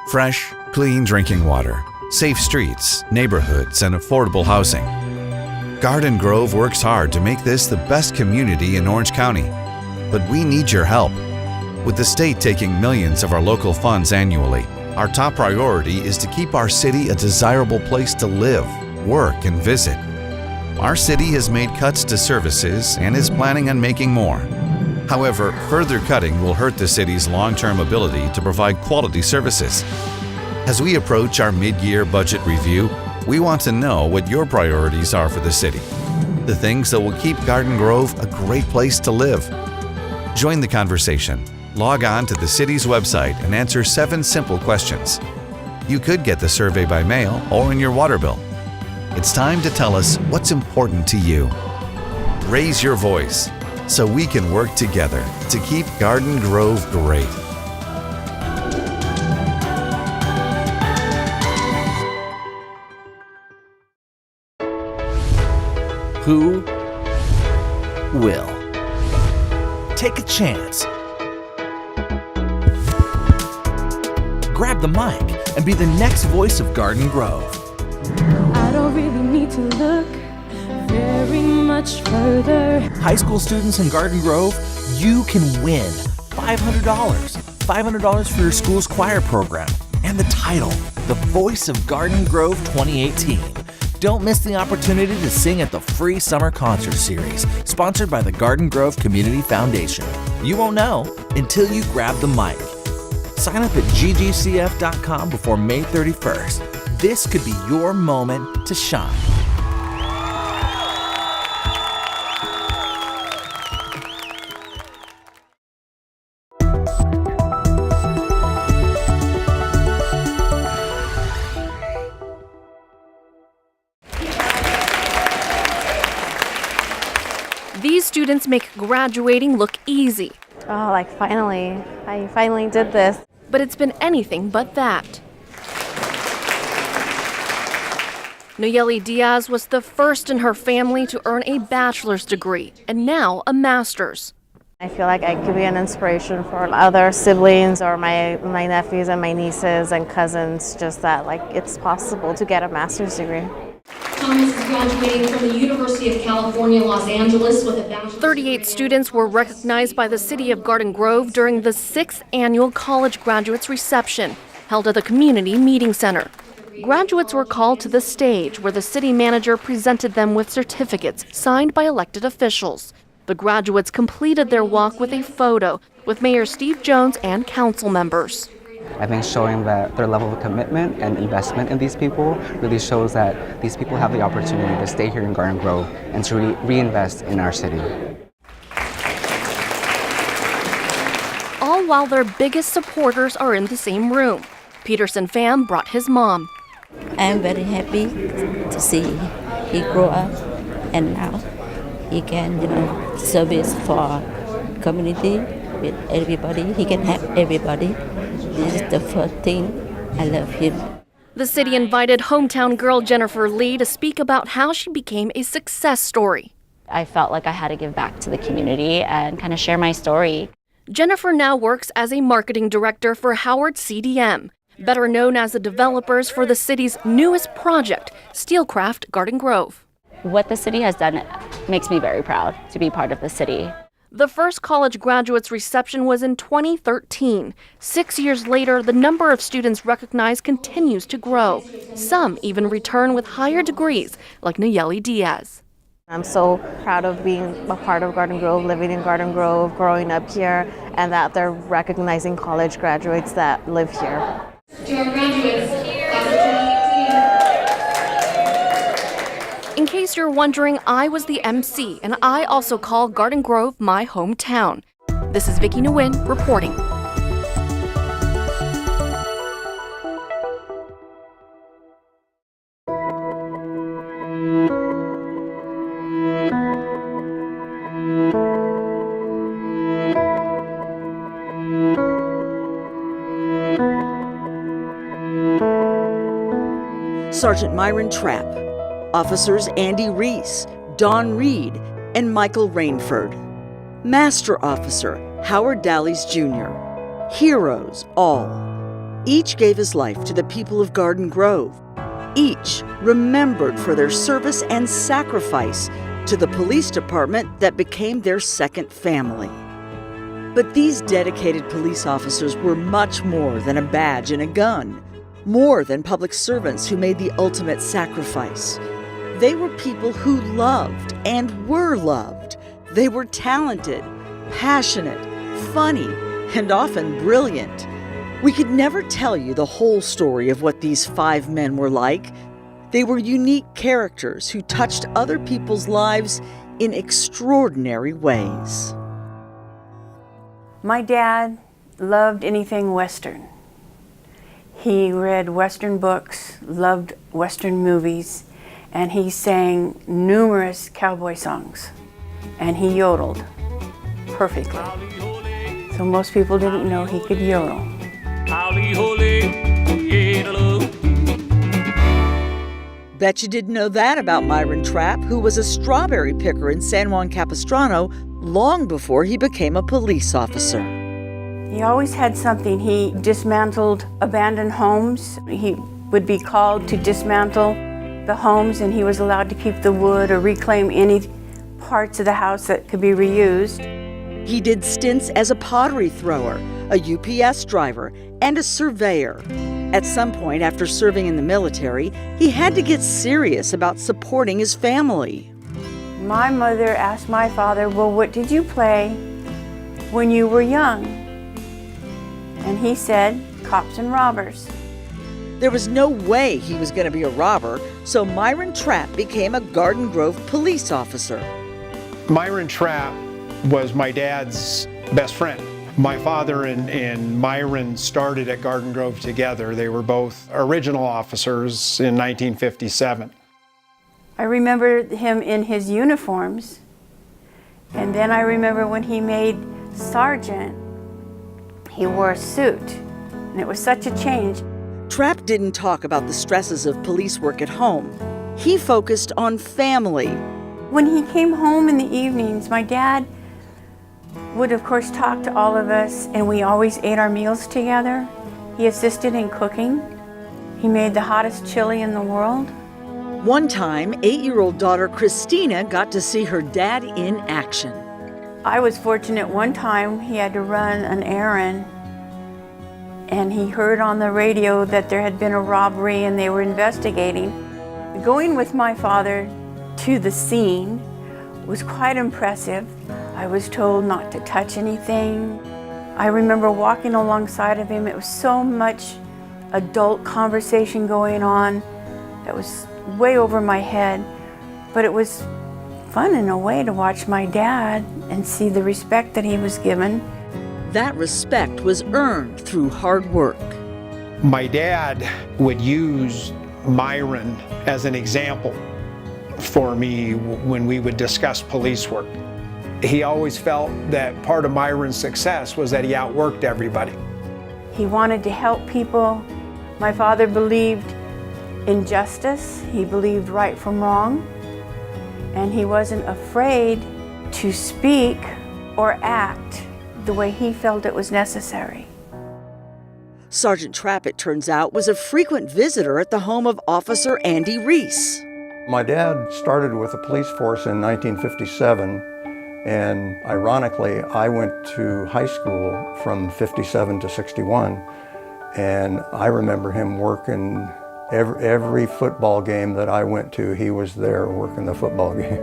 Fresh, clean drinking water, safe streets, neighborhoods, and affordable housing. Garden Grove works hard to make this the best community in Orange County. But we need your help. With the state taking millions of our local funds annually, our top priority is to keep our city a desirable place to live, work, and visit. Our city has made cuts to services and is planning on making more. However, further cutting will hurt the city's long-term ability to provide quality services. As we approach our mid-year budget review, we want to know what your priorities are for the city, the things that will keep Garden Grove a great place to live. Join the conversation. Log on to the city's website and answer 7 simple questions. You could get the survey by mail or in your water bill. It's time to tell us what's important to you. Raise your voice so we can work together to keep Garden Grove great. Who will take a chance? Grab the mic and be the next voice of Garden Grove. I don't really need to look very much further. High school students in Garden Grove, you can win $500. $500 for your school's choir program and the title, The Voice of Garden Grove 2018. Don't miss the opportunity to sing at the free summer concert series, sponsored by the Garden Grove Community Foundation. You won't know until you grab the mic. Sign up at ggcf.com before May 31st. This could be your moment to shine. These students make graduating look easy. Oh, I finally did this. But it's been anything but that. Nayeli Diaz was the first in her family to earn a bachelor's degree and now a master's. I feel like I could be an inspiration for other siblings or my nephews and my nieces and cousins, just that it's possible to get a master's degree. Thomas is graduating from the University of California, Los Angeles with a bachelor's. 38 students were recognized by the city of Garden Grove during the 6th annual college graduates reception held at the Community Meeting Center. Graduates were called to the stage where the city manager presented them with certificates signed by elected officials. The graduates completed their walk with a photo with Mayor Steve Jones and council members. I think showing that their level of commitment and investment in these people really shows that these people have the opportunity to stay here in Garden Grove and to reinvest in our city. All while their biggest supporters are in the same room. Peterson Pham brought his mom. I'm very happy to see he grow up and now he can, service for community with everybody. He can help everybody. This is the first thing. I love him. The city invited hometown girl Jennifer Lee to speak about how she became a success story. I felt like I had to give back to the community and kind of share my story. Jennifer now works as a marketing director for Howard CDM, better known as the developers for the city's newest project, Steelcraft Garden Grove. What the city has done makes me very proud to be part of the city. The first college graduates reception was in 2013. 6 years later, the number of students recognized continues to grow. Some even return with higher degrees, like Nayeli Diaz. I'm so proud of being a part of Garden Grove, living in Garden Grove, growing up here, and that they're recognizing college graduates that live here. To our graduates, class of 2018. In case you're wondering, I was the MC, and I also call Garden Grove my hometown. This is Vicki Nguyen reporting. Sergeant Myron Trapp, Officers Andy Reese, Don Reed, and Michael Rainford. Master Officer Howard Dallies Jr. Heroes all. Each gave his life to the people of Garden Grove. Each remembered for their service and sacrifice to the police department that became their second family. But these dedicated police officers were much more than a badge and a gun, more than public servants who made the ultimate sacrifice. They were people who loved and were loved. They were talented, passionate, funny, and often brilliant. We could never tell you the whole story of what these 5 men were like. They were unique characters who touched other people's lives in extraordinary ways. My dad loved anything Western. He read Western books, loved Western movies, and he sang numerous cowboy songs. And he yodeled perfectly. So most people didn't know he could yodel. Bet you didn't know that about Myron Trapp, who was a strawberry picker in San Juan Capistrano long before he became a police officer. He always had something. He dismantled abandoned homes. He would be called to dismantle the homes, and he was allowed to keep the wood or reclaim any parts of the house that could be reused. He did stints as a pottery thrower, a UPS driver, and a surveyor. At some point after serving in the military, he had to get serious about supporting his family. My mother asked my father, well, what did you play when you were young? And he said, cops and robbers. There was no way he was going to be a robber, so Myron Trapp became a Garden Grove police officer. Myron Trapp was my dad's best friend. My father and Myron started at Garden Grove together. They were both original officers in 1957. I remember him in his uniforms, and then I remember when he made sergeant, he wore a suit, and it was such a change. Trapp didn't talk about the stresses of police work at home. He focused on family. When he came home in the evenings, my dad would of course talk to all of us, and we always ate our meals together. He assisted in cooking. He made the hottest chili in the world. One time, 8-year-old daughter Christina got to see her dad in action. I was fortunate one time he had to run an errand, and he heard on the radio that there had been a robbery and they were investigating. Going with my father to the scene was quite impressive. I was told not to touch anything. I remember walking alongside of him. It was so much adult conversation going on that was way over my head, but it was fun in a way to watch my dad and see the respect that he was given. That respect was earned through hard work. My dad would use Myron as an example for me when we would discuss police work. He always felt that part of Myron's success was that he outworked everybody. He wanted to help people. My father believed in justice. He believed right from wrong. And he wasn't afraid to speak or act the way he felt it was necessary. Sergeant Trapp, it turns out, was a frequent visitor at the home of Officer Andy Reese. My dad started with the police force in 1957. And ironically, I went to high school from 57 to 61, and I remember him working every football game that I went to. He was there working the football game.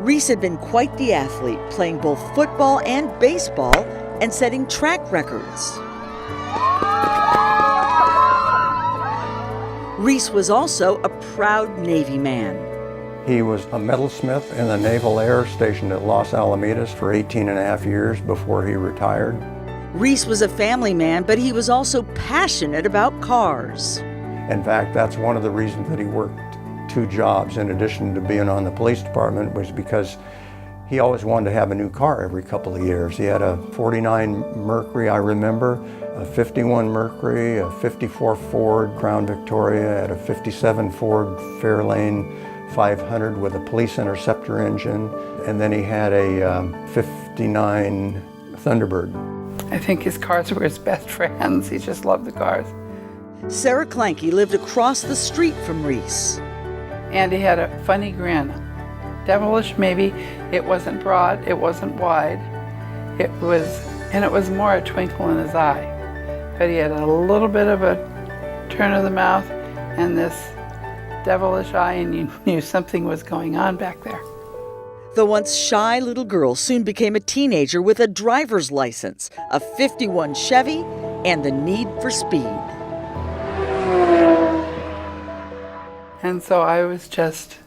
Reese had been quite the athlete, playing both football and baseball and setting track records. Reese was also a proud Navy man. He was a metalsmith in the Naval Air stationed at Los Alamitos for 18 and a half years before he retired. Reese was a family man, but he was also passionate about cars. In fact, that's one of the reasons that he worked 2 jobs in addition to being on the police department, was because he always wanted to have a new car every couple of years. He had a 49 Mercury, I remember, a 51 Mercury, a 54 Ford Crown Victoria, and a 57 Ford Fairlane 500 with a police interceptor engine, and then he had a 59 Thunderbird. I think his cars were his best friends. He just loved the cars. Sarah Clanky lived across the street from Reese. Andy had a funny grin. Devilish, maybe. It wasn't broad, it wasn't wide. It was more a twinkle in his eye. But he had a little bit of a turn of the mouth and this devilish eye, and you knew something was going on back there. The once shy little girl soon became a teenager with a driver's license, a '51 Chevy, and the need for speed. And so I was just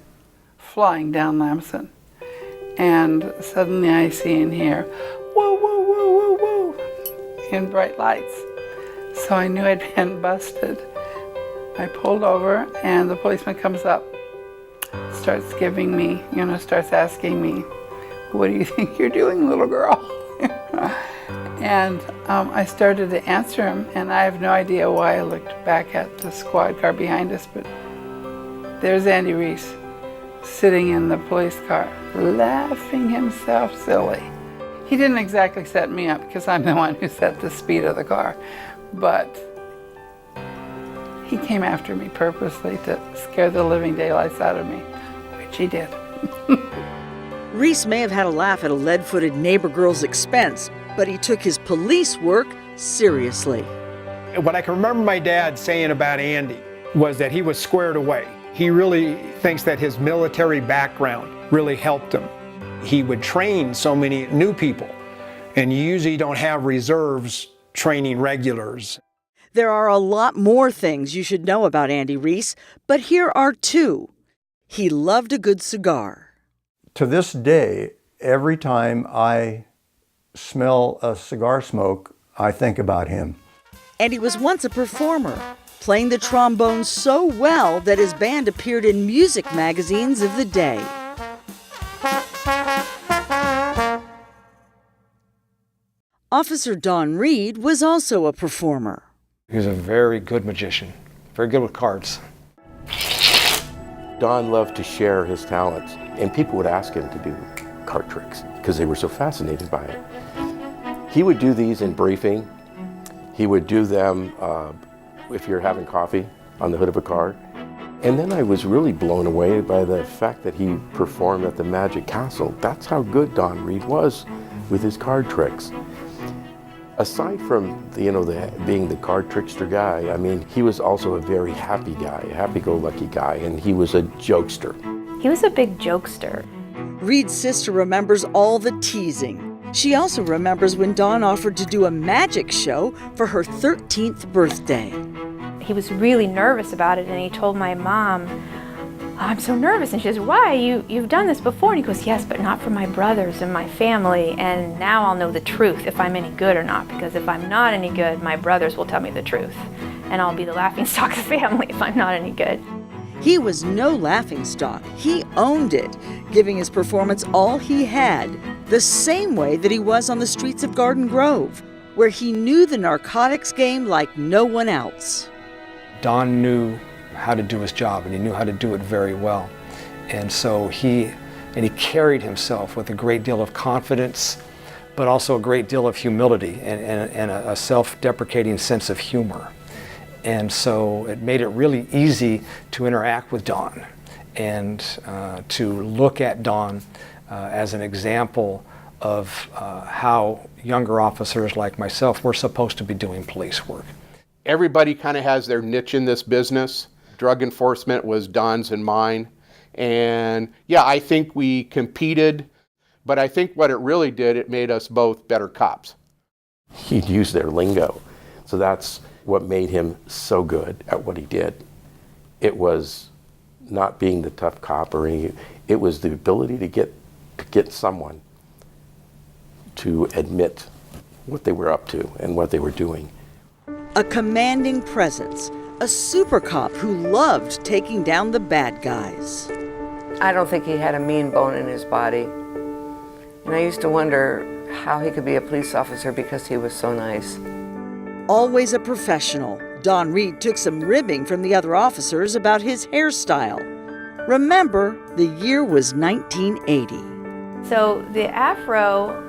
flying down Lamson. And suddenly I see and hear, whoa, whoa, whoa, whoa, whoa, in bright lights. So I knew I'd been busted. I pulled over and the policeman comes up, starts giving me, starts asking me, what do you think you're doing, little girl? And I started to answer him, and I have no idea why I looked back at the squad car behind us, but there's Andy Reese sitting in the police car, laughing himself silly. He didn't exactly set me up because I'm the one who set the speed of the car, but he came after me purposely to scare the living daylights out of me, which he did. Reese may have had a laugh at a lead-footed neighbor girl's expense, but he took his police work seriously. What I can remember my dad saying about Andy was that he was squared away. He really thinks that his military background really helped him. He would train so many new people, and you usually don't have reserves training regulars. There are a lot more things you should know about Andy Reese, but here are two. He loved a good cigar. To this day, every time I smell a cigar smoke, I think about him. And he was once a performer, playing the trombone so well that his band appeared in music magazines of the day. Officer Don Reed was also a performer. He was a very good magician, very good with cards. Don loved to share his talents, and people would ask him to do card tricks because they were so fascinated by it. He would do these in briefing. He would do them if you're having coffee on the hood of a car. And then I was really blown away by the fact that he performed at the Magic Castle. That's how good Don Reed was with his card tricks. Aside from being the card trickster guy, I mean, he was also a very happy guy, a happy-go-lucky guy, and he was a jokester. He was a big jokester. Reed's sister remembers all the teasing. She also remembers when Don offered to do a magic show for her 13th birthday. He was really nervous about it, and he told my mom, I'm so nervous. And she says, why? You've done this before. And he goes, yes, but not for my brothers and my family. And now I'll know the truth if I'm any good or not. Because if I'm not any good, my brothers will tell me the truth. And I'll be the laughingstock of the family if I'm not any good. He was no laughingstock. He owned it, giving his performance all he had, the same way that he was on the streets of Garden Grove, where he knew the narcotics game like no one else. Don knew how to do his job, and he knew how to do it very well. And so he carried himself with a great deal of confidence, but also a great deal of humility and a self-deprecating sense of humor. And so it made it really easy to interact with Don and to look at Don as an example of how younger officers like myself were supposed to be doing police work. Everybody kind of has their niche in this business. Drug enforcement was Don's and mine. And yeah, I think we competed, but I think what it really did, it made us both better cops. He'd use their lingo. So that's what made him so good at what he did. It was not being the tough cop or anything. It was the ability to get someone to admit what they were up to and what they were doing. A commanding presence, a super cop who loved taking down the bad guys. I don't think he had a mean bone in his body. And I used to wonder how he could be a police officer because he was so nice. Always a professional, Don Reed took some ribbing from the other officers about his hairstyle. Remember, the year was 1980. So the afro,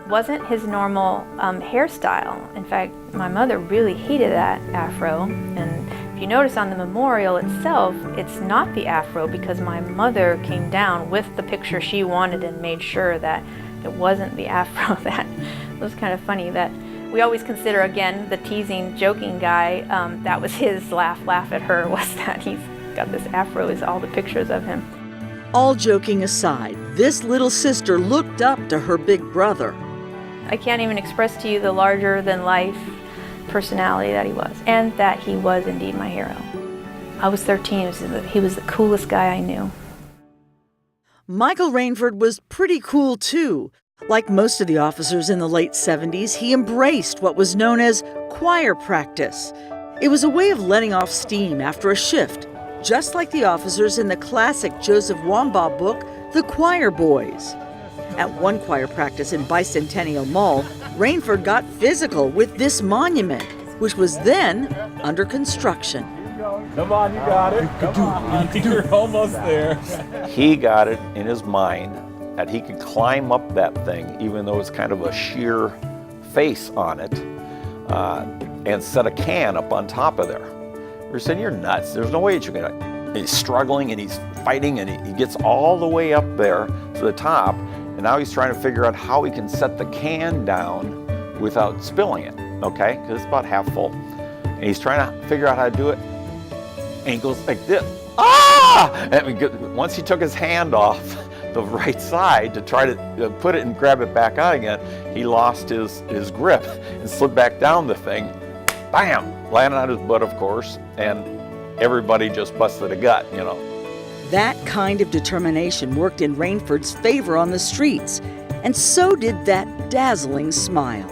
wasn't his normal hairstyle. In fact, my mother really hated that afro. And if you notice on the memorial itself, it's not the afro because my mother came down with the picture she wanted and made sure that it wasn't the afro. That was kind of funny that we always consider, again, the teasing, joking guy, that was his laugh at her, was that he's got this afro, is all the pictures of him. All joking aside, this little sister looked up to her big brother. I can't even express to you the larger-than-life personality that he was, and that he was indeed my hero. I was 13, he was the coolest guy I knew. Michael Rainford was pretty cool too. Like most of the officers in the late 70s, he embraced what was known as choir practice. It was a way of letting off steam after a shift, just like the officers in the classic Joseph Wambaugh book, The Choir Boys. At one choir practice in Bicentennial Mall, Rainford got physical with this monument, which was then under construction. Come on, you got it. You're almost there. He got it in his mind that he could climb up that thing, even though it's kind of a sheer face on it, and set a can up on top of there. We're saying, you're nuts. There's no way that you're gonna. He's struggling and he's fighting and he gets all the way up there to the top, and now he's trying to figure out how he can set the can down without spilling it, okay? Because it's about half full. And he's trying to figure out how to do it, and he goes like this. Ah! And once he took his hand off the right side to try to put it and grab it back out again, he lost his grip and slid back down the thing. Bam! Landed on his butt, of course, and everybody just busted a gut, you know. That kind of determination worked in Rainford's favor on the streets, and so did that dazzling smile.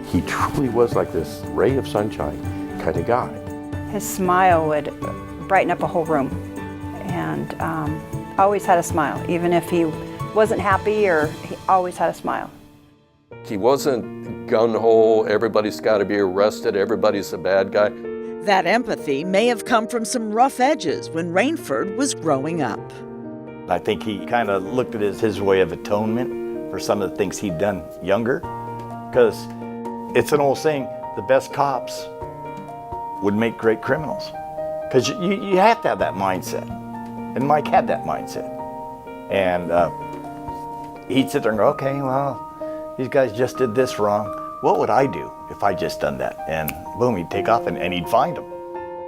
He truly was like this ray of sunshine kind of guy. His smile would brighten up a whole room, and always had a smile. Even if he wasn't happy, or he always had a smile. He wasn't gung-ho, everybody's got to be arrested, everybody's a bad guy. That empathy may have come from some rough edges when Rainford was growing up. I think he kind of looked at it as his way of atonement for some of the things he'd done younger, because it's an old saying, the best cops would make great criminals. Because you have to have that mindset. And Mike had that mindset. And he'd sit there and go, okay, well, these guys just did this wrong. What would I do if I just done that? And boom, he'd take off and he'd find them.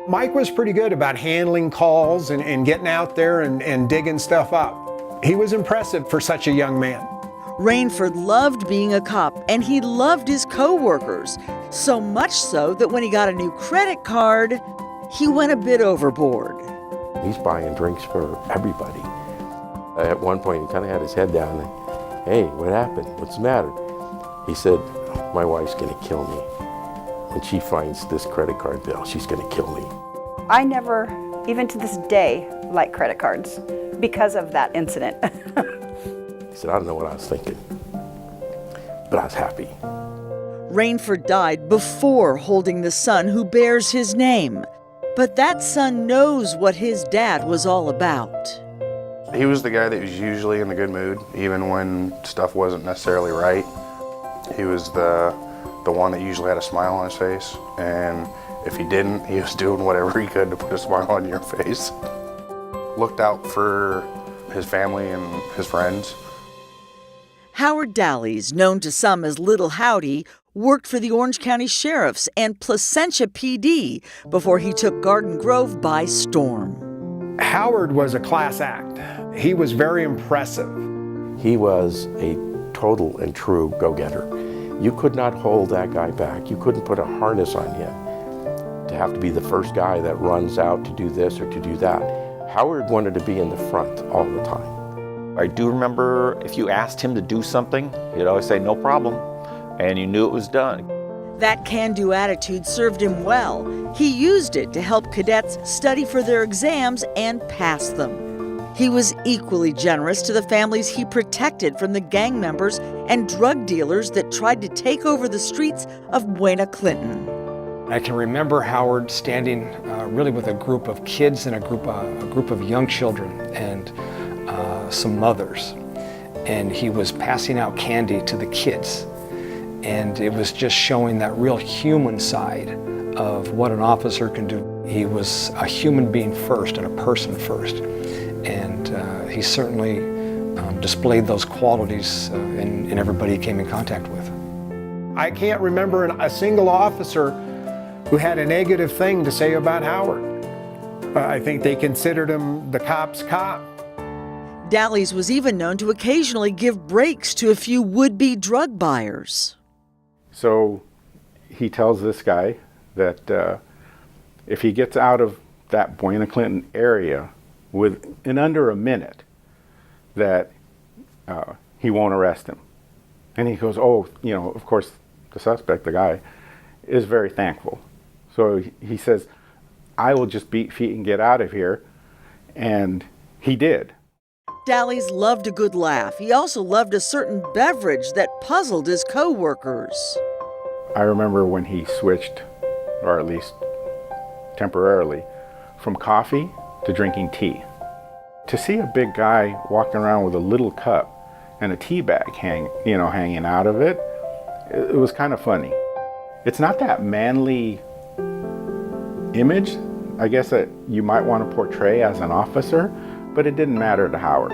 Mike was pretty good about handling calls and getting out there and digging stuff up. He was impressive for such a young man. Rainford loved being a cop, and he loved his co-workers, so much so that when he got a new credit card, he went a bit overboard. He's buying drinks for everybody. At one point, he kind of had his head down and, hey, what happened? What's the matter? He said, my wife's gonna kill me. When she finds this credit card bill, she's gonna kill me. I never, even to this day, like credit cards because of that incident. He said, I don't know what I was thinking, but I was happy. Rainford died before holding the son who bears his name. But that son knows what his dad was all about. He was the guy that was usually in a good mood, even when stuff wasn't necessarily right. He was the one that usually had a smile on his face, and if he didn't, he was doing whatever he could to put a smile on your face. Looked out for his family and his friends. Howard Dallies, known to some as Little Howdy, worked for the Orange County Sheriffs and Placentia PD before he took Garden Grove by storm. Howard was a class act. He was very impressive. He was a total and true go-getter. You could not hold that guy back. You couldn't put a harness on him to have to be the first guy that runs out to do this or to do that. Howard wanted to be in the front all the time. I do remember if you asked him to do something, he'd always say, no problem, and you knew it was done. That can-do attitude served him well. He used it to help cadets study for their exams and pass them. He was equally generous to the families he protected from the gang members and drug dealers that tried to take over the streets of Buena Clinton. I can remember Howard standing really with a group of kids and a group of young children and some mothers. and he was passing out candy to the kids. And it was just showing that real human side of what an officer can do. He was a human being first and a person first. And he certainly displayed those qualities in everybody he came in contact with. I can't remember a single officer who had a negative thing to say about Howard. I think they considered him the cop's cop. Dallies was even known to occasionally give breaks to a few would-be drug buyers. So he tells this guy that if he gets out of that Buena Clinton area in under a minute, that he won't arrest him. And he goes, oh, you know, of course, the suspect, the guy, is very thankful. So he says, I will just beat feet and get out of here. And he did. Dallies loved a good laugh. He also loved a certain beverage that puzzled his co-workers. I remember when he switched, or at least temporarily, from coffee to drinking tea. To see a big guy walking around with a little cup and a tea bag hanging out of it, it was kind of funny. It's not that manly image, I guess, that you might want to portray as an officer, but it didn't matter to Howard.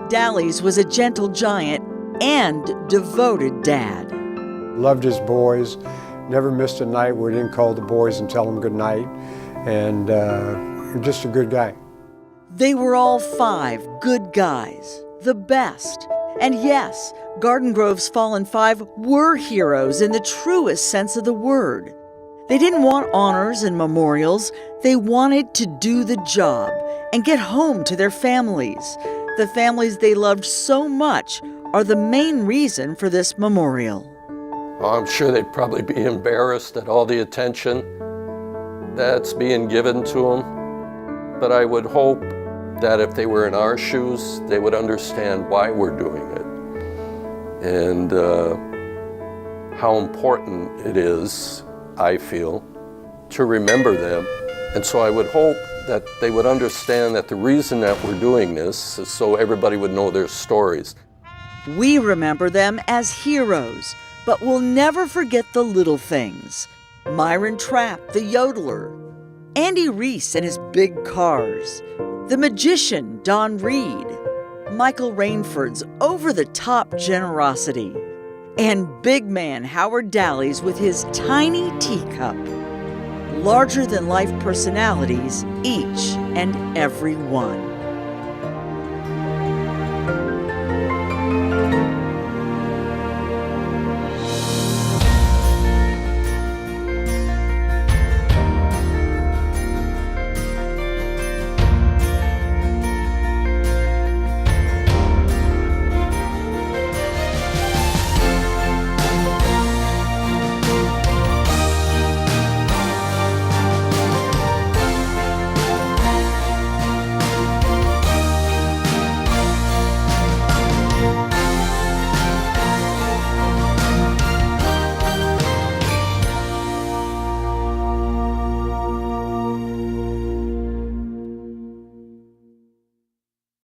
Dallies was a gentle giant and devoted dad. Loved his boys, never missed a night where he didn't call the boys and tell them good night, and just a good guy. They were all 5 good guys, the best. And yes, Garden Grove's Fallen 5 were heroes in the truest sense of the word. They didn't want honors and memorials. They wanted to do the job and get home to their families. The families they loved so much are the main reason for this memorial. Well, I'm sure they'd probably be embarrassed at all the attention that's being given to them. But I would hope that if they were in our shoes, they would understand why we're doing it and how important it is, I feel, to remember them. And so I would hope that they would understand that the reason that we're doing this is so everybody would know their stories. We remember them as heroes, but we'll never forget the little things. Myron Trapp, the yodeler, Andy Reese and his big cars, the magician, Don Reed, Michael Rainford's over-the-top generosity, and big man Howard Dallies with his tiny teacup. Larger-than-life personalities, each and every one.